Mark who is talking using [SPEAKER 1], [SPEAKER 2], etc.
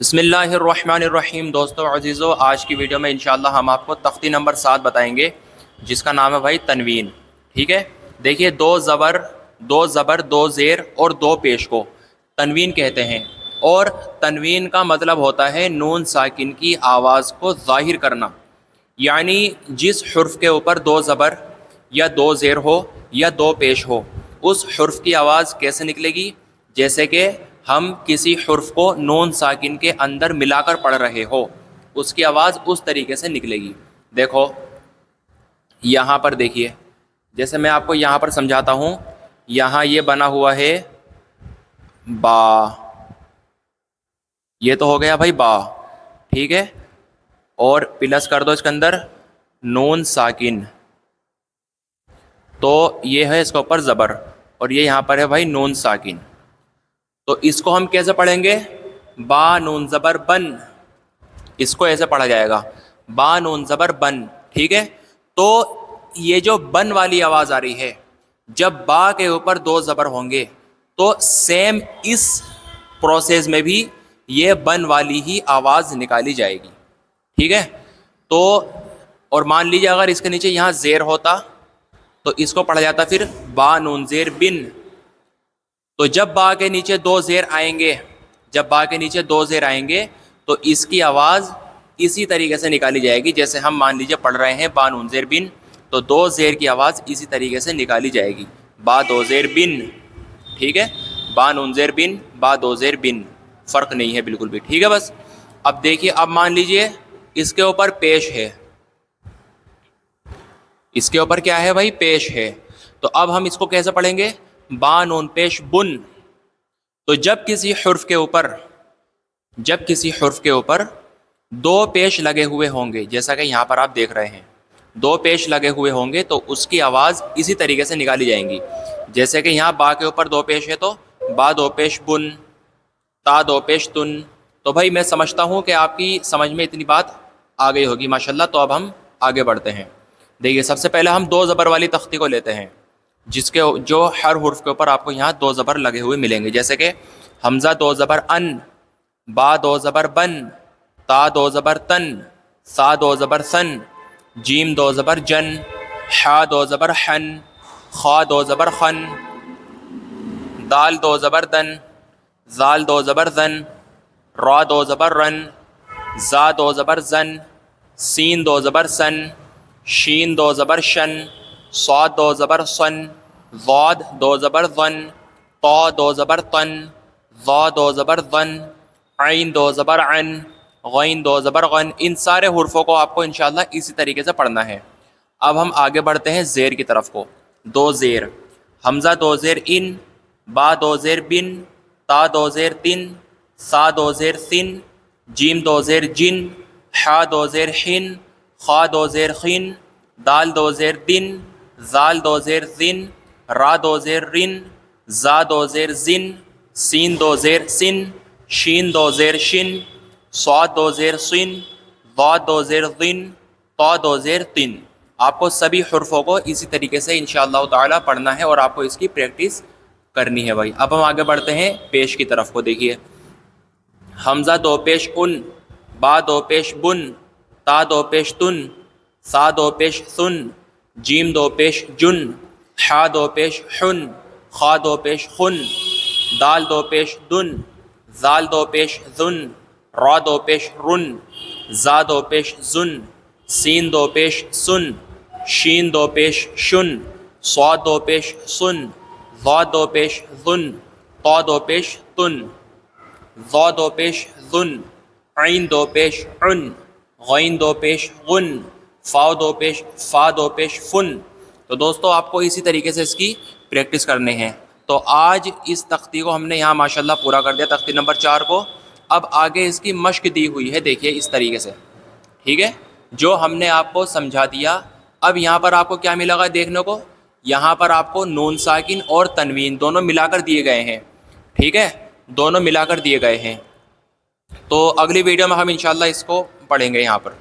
[SPEAKER 1] بسم اللہ الرحمن الرحیم۔ دوستو عزیزو، آج کی ویڈیو میں انشاءاللہ ہم آپ کو تختی نمبر 7 بتائیں گے، جس کا نام ہے بھائی تنوین۔ ٹھیک ہے، دیکھیے دو زبر دو زیر اور دو پیش کو تنوین کہتے ہیں، اور تنوین کا مطلب ہوتا ہے نون ساکن کی آواز کو ظاہر کرنا، یعنی جس حرف کے اوپر دو زبر یا دو زیر ہو یا دو پیش ہو، اس حرف کی آواز کیسے نکلے گی؟ جیسے کہ ہم کسی حرف کو نون ساکن کے اندر ملا کر پڑھ رہے ہو، اس کی آواز اس طریقے سے نکلے گی۔ دیکھو یہاں پر دیکھیے، جیسے میں آپ کو یہاں پر سمجھاتا ہوں، یہاں یہ بنا ہوا ہے با، یہ تو ہو گیا بھائی با، ٹھیک ہے، اور پلس کر دو اس کے اندر نون ساکن، تو یہ ہے اس کے اوپر زبر، اور یہ یہاں پر ہے بھائی نون ساکن۔ تو اس کو ہم کیسے پڑھیں گے؟ با نون زبر بن، اس کو ایسے پڑھا جائے گا، با نون زبر بن۔ ٹھیک ہے، تو یہ جو بن والی آواز آ رہی ہے، جب با کے اوپر دو زبر ہوں گے تو سیم اس پروسیس میں بھی یہ بن والی ہی آواز نکالی جائے گی۔ ٹھیک ہے، تو اور مان لیجیے اگر اس کے نیچے یہاں زیر ہوتا تو اس کو پڑھا جاتا پھر با نون زیر بن۔ تو جب با کے نیچے دو زیر آئیں گے، تو اس کی آواز اسی طریقے سے نکالی جائے گی، جیسے ہم مان لیجیے پڑھ رہے ہیں با نون زیر بن، تو دو زیر کی آواز اسی طریقے سے نکالی جائے گی، با دو زیر بن۔ ٹھیک ہے، با نون زیر بن، با دو زیر بن، فرق نہیں ہے بالکل بھی۔ ٹھیک ہے، بس اب دیکھیے، اب مان لیجیے اس کے اوپر پیش ہے، اس کے اوپر کیا ہے بھائی؟ پیش ہے، تو اب ہم اس کو کیسے پڑھیں گے؟ با نون پیش بن۔ تو جب کسی حرف کے اوپر دو پیش لگے ہوئے ہوں گے، جیسا کہ یہاں پر آپ دیکھ رہے ہیں دو پیش لگے ہوئے ہوں گے، تو اس کی آواز اسی طریقے سے نکالی جائیں گی، جیسے کہ یہاں با کے اوپر دو پیش ہے تو با دو پیش بن، تا دو پیش تن۔ تو بھائی میں سمجھتا ہوں کہ آپ کی سمجھ میں اتنی بات آ گئی ہوگی ماشاءاللہ۔ تو اب ہم آگے بڑھتے ہیں۔ دیکھیے سب سے پہلے ہم دو زبر والی تختی کو لیتے ہیں، جو ہر حرف کے اوپر آپ کو یہاں دو زبر لگے ہوئے ملیں گے، جیسے کہ حمزہ دو زبر ان، با دو زبر بن، تا دو زبر تن، سا دو زبر سن، جیم دو زبر جن، حا دو زبر حن، خا دو زبر خن، دال دو زبر دن، زال دو زبر زن، را دو زبر رن، زا دو زبر زن، سین دو زبر سن، شین دو زبر شن، صاد دو زبر صن، ضاد دو زبر ظن، طا دو زبر طن، ظا دو زبر ظن، عین دو زبر عن، غین دو زبر غن۔ ان سارے حرفوں کو آپ کو انشاءاللہ اسی طریقے سے پڑھنا ہے۔ اب ہم آگے بڑھتے ہیں زیر کی طرف کو۔ دو زیر، حمزہ دو زیر ان، با دو زیر بن، تا دو زیر تن، سا دو زیر سن، جیم دو زیر جن، حا دو زیر حن، خا دو زیر خن، دال دو زیر دن، زال دو زیر زن، را دو زیر رن، زا دو زیر زن، سین دو زیر سن، شین دو زیر شن، صاد دو زیر سن، ضاد دو زیر ظن، طا دو زیر تن۔ آپ کو سبھی حرفوں کو اسی طریقے سے انشاءاللہ تعالی پڑھنا ہے، اور آپ کو اس کی پریکٹس کرنی ہے بھائی۔ اب ہم آگے بڑھتے ہیں پیش کی طرف کو۔ دیکھیے حمزہ دو پیش ان، با دو پیش بن، تا دو پیش تن، سا دو پیش سن، جیم دو پیش جن، حا دو پیش حن، خا دو پیش خن، دال دو پیش دن، زال دو پیش زن، را دو پیش رن، زا دو پیش زن، سین دو پیش سن، شین دو پیش شن، صاد دو پیش سن، ضاد دو پیش ظن، طا دو پیش تن، ظا دو پیش ظن، عین دو پیش عن، غین دو پیش غن، فا دو پیش فن۔ تو دوستو آپ کو اسی طریقے سے اس کی پریکٹس کرنے ہیں۔ تو آج اس تختی کو ہم نے یہاں ماشاءاللہ پورا کر دیا، تختی نمبر 4 کو۔ اب آگے اس کی مشق دی ہوئی ہے، دیکھیے اس طریقے سے، ٹھیک ہے، جو ہم نے آپ کو سمجھا دیا۔ اب یہاں پر آپ کو کیا ملے گا دیکھنے کو؟ یہاں پر آپ کو نون ساکن اور تنوین دونوں ملا کر دیے گئے ہیں، ٹھیک ہے، دونوں ملا کر دیے گئے ہیں۔ تو اگلی ویڈیو میں ہم انشاءاللہ اس کو پڑھیں گے یہاں پر۔